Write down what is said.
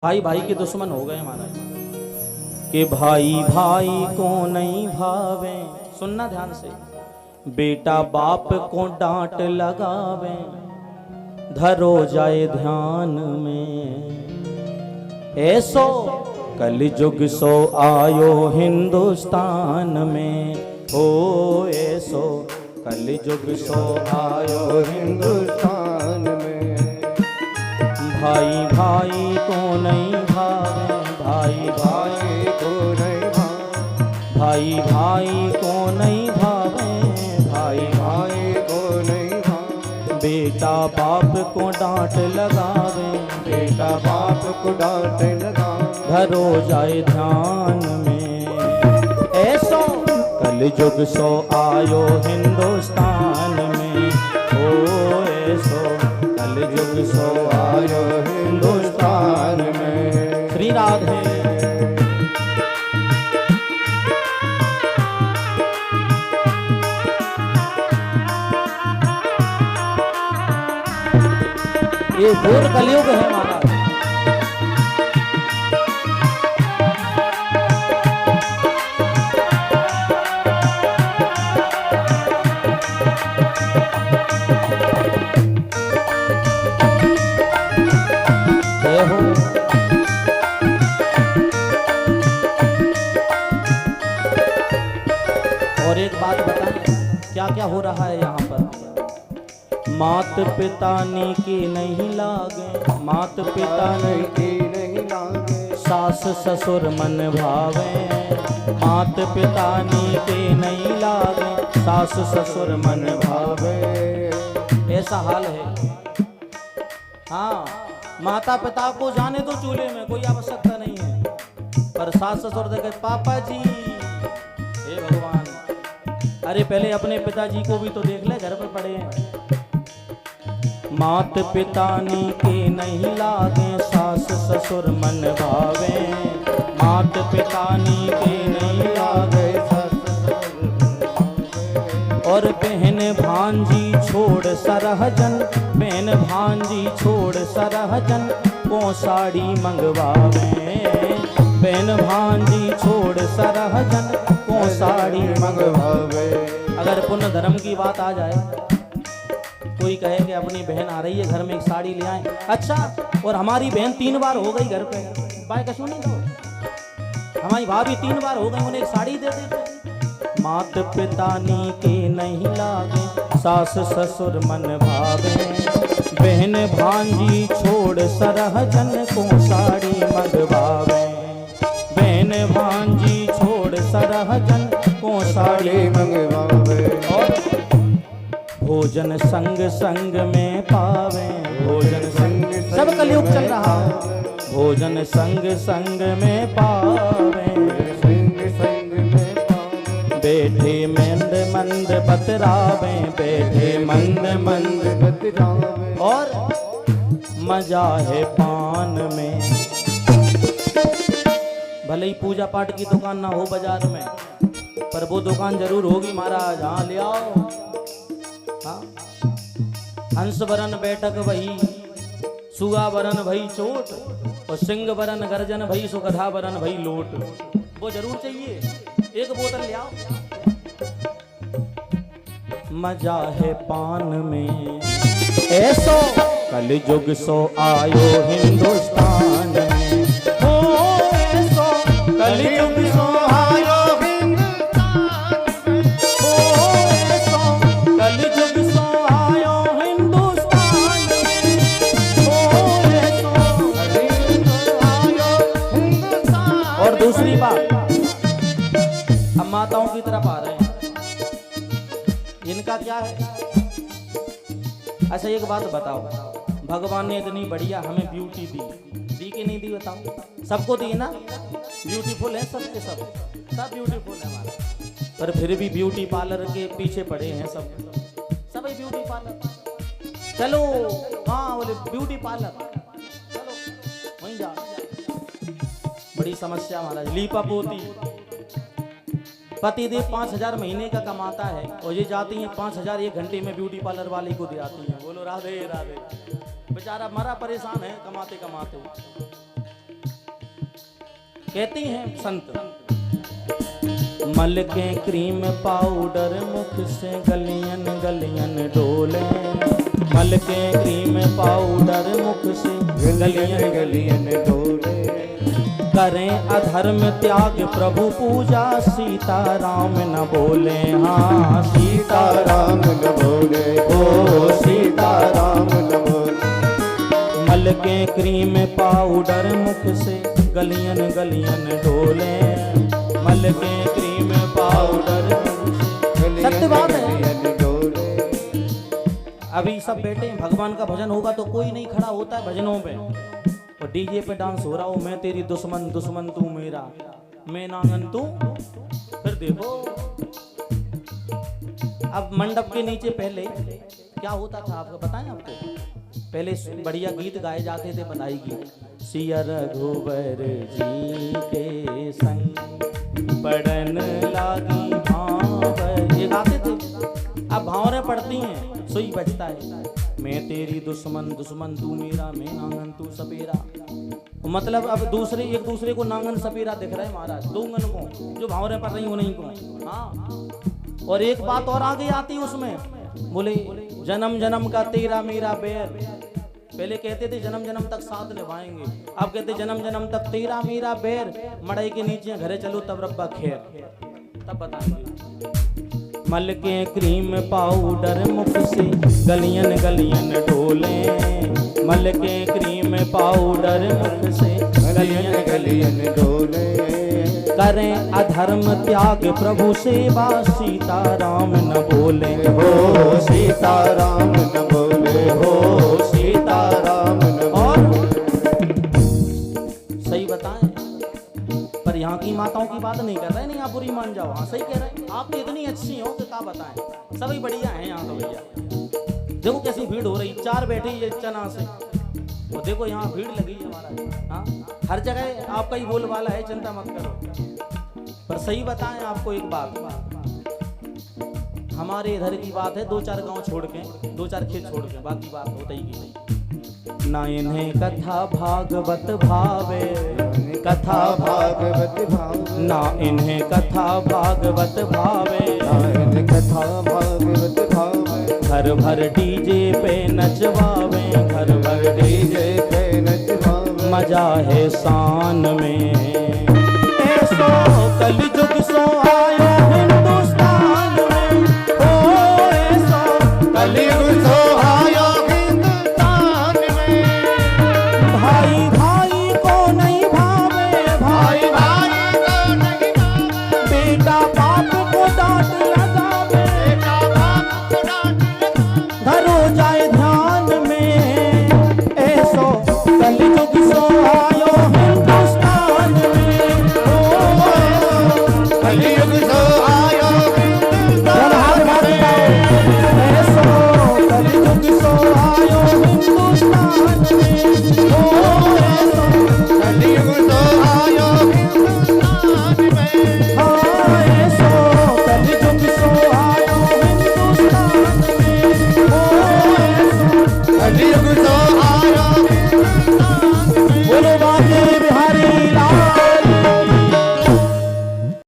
भाई भाई के दुश्मन हो गए महाराज कि भाई भाई को नहीं भावे। सुनना ध्यान से, बेटा बाप को डांट लगावे, धरो जाए ध्यान में। ऐसो कल जुग सो आयो हिंदुस्तान में, ओ ऐसो कल जुग सो आयो हिंदुस्तान में। भाई भाई को नहीं भावे, भाई भाई को नहीं भावे, भाई भाई को नहीं भावे, भाई भाई को नहीं भावे। बेटा बाप को डांट लगावे, बेटा बाप को डांट लगावे, धरो जाए ध्यान में। ऐसो कल जुग सो आयो हिंदुस्तान में, ओ ऐसो कल जुग सो आयो हिंदुस्तान में। श्री राधे। ये घोर कलयुग है महाराज। और एक बात बताएं, क्या क्या हो रहा है यहाँ पर। मात पिता ने के नहीं लागे, मात पिता ने के नहीं लागे, सास ससुर मन भावे। मात पिता ने के नहीं लागे, सास ससुर मन भावे। ऐसा हाल है। हाँ, माता पिता को जाने तो चूल्हे में कोई आवश्यकता नहीं है, पर सास ससुर देखे पापा जी, हे भगवान, अरे पहले अपने पिताजी को भी तो देख ले, घर पर पड़े हैं। मात पिता नी के नहीं लागे, सास ससुर मन भावे। मात पिता नी के नहीं लागे, सास ससुर मन भावे। और बहन भांजी छोड़ सरहजन, बहन भांजी छोड़ सरहजन, को साड़ी मंगवावे। बहन भांजी छोड़ सरहजन, को साड़ी मंगवावे। अगर पुण्य धर्म की बात आ जाए, कोई कहे कि अपनी बहन आ रही है घर में, एक साड़ी ले आए। अच्छा, और हमारी बहन 3 बार हो गई घर पे, बाय कशू नहीं तो हमारी भाभी 3 बार हो गई, उन्हें एक साड़ी दे देते। मात पिता नी के नहीं लागे, सास ससुर मन भावे। बहन भांजी छोड़ सरहजन, को साड़ी मंगवावे। बहन भांजी छोड़ सरहजन, को साड़ी मंगवावे। और भोजन संग संग में पावे, भोजन संग सब कलयुग चल रहा है। भोजन संग संग में पावे, संग संग में पावे। बैठे मंद मंद बतरावे, बैठे मंद मंद बतरावे। और मजा है पान में। भले ही पूजा पाठ की दुकान ना हो बाजार में, पर वो दुकान जरूर होगी महाराज। हाँ, ले आओ। हाँ, हंस वरन बैठक भई, सुगा वरन भई चोट, और सिंह वरन गर्जन भई, सुगधा वरन भई लोट। वो जरूर चाहिए, एक बोतल ले आओ। मजा है पान में। ऐसो कल जुग सो आयो हिंदुस्तान में, ओ ऐसो कल जुग सो आयो हिंदुस्तान में, ओ ऐसो कल जुग सो आयो हिंदुस्तान में, ओ ऐसो कल जुग सो आयो हिंदुस्तान। और दूसरी बात, अब माताओं की तरफ आ रहे हैं, इनका क्या है। अच्छा, एक बात बताओ, भगवान ने इतनी बढ़िया हमें ब्यूटी दी कि नहीं दी बताओ। सबको दी ना, ब्यूटीफुल है सबके सब ब्यूटीफुल है हमारा, पर फिर भी ब्यूटी पार्लर के पीछे पड़े हैं सब ब्यूटी पार्लर। चलो हाँ, बोले ब्यूटी पार्लर, चलो वहीं जा। बड़ी समस्या महाराज। लीपा पोती, पतिदेव 5000 महीने का कमाता है, और ये जाती हैं 5000 एक घंटे में ब्यूटी पार्लर वाले को दे आती हैं। बोलो राधे राधे। बेचारा मरा परेशान है कमाते कमाते। कहती हैं संत, मल के क्रीम पाउडर मुख से गलियन गलियन डोले, मल के क्रीम पाउडर मुख से गलियन गलियन डोले, करें अधर्म त्याग प्रभु पूजा, सीता राम न बोले, हाँ सीता राम न बोले, ओ सीता राम न बोले, मल के क्रीम पाउडर मुख से गलियन गलियन डोले, मल के क्रीम पाउडर सत्य बात है। अभी सब बैठे हैं, भगवान का भजन होगा तो कोई नहीं खड़ा होता है भजनों पे, और डीजे पे डांस हो रहा हो, मैं तेरी दुश्मन दुश्मन तू मेरा, मैं नांगन तू। फिर देखो अब मंडप के नीचे पहले क्या होता था आपको बताएं आपको, पहले बढ़िया गीत गाए जाते थे, बधाई गीत, सिया रघुबर जी के संग पड़न लागी भाव, ये गाते थे। अब भावरें पड़ती हैं, सुई बजता है, मैं तेरी दुश्मन दुश्मन तू मेरा, मैं नांगन तू सपेरा। मतलब अब दूसरे एक दूसरे को नांगन सपेरा दिख रहा है महाराज, दोंगन को जो भावरें पड़ रही उन्हीं को। हाँ, और एक बात और आगे आती उसमें, बोले जन्म जन्म का तेरा मेरा बैर, पहले कहते थे जन्म जन्म तक साथ निभाएंगे, अब कहते जन्म जन्म तक तेरा मेरा बैर, मड़ई के नीचे घरे चलो तब रब्बा खैर, तब बताएंगे। मल के क्रीम पाउडर मुख से गलियन गलियन डोले, मल के क्रीम पाउडर मुख से गलियन गलियन डोले, करें अधर्म त्याग प्रभु सेवा, सीता राम न बोले, हो सीता राम न बोले, हो सीता राम न बोले। सही बताएं, पर यहाँ की माताओं की बात नहीं कर रहे, नहीं आप बुरी मान जाओ, हाँ सही कह रहे हैं, आप तो इतनी अच्छी हो कि क्या बताएं, सभी बढ़िया हैं यहाँ तो भैया। देखो कैसी भीड़ हो रही, चार बैठी है चना से, तो देखो यहाँ भीड़ लगी है हमारा। हाँ, हर जगह आपका ही बोलबाला है, चिंता मत करो। पर सही बताएं आपको एक बात, हमारे इधर की बात है, दो चार गांव छोड़ के, दो चार खेत छोड़ के, बाकी बात होता ही की नहीं। ना इन्हें कथा भागवत भावे, कथा भागवत भावे, ना इन्हें कथा भागवत भावे, इन्हें कथा भागवत भावे, घर भर डीजे पे नचवावे, घर भर डीजे पे नचवावे, मजा है शान में, ऐसो कलयुग सो आयो,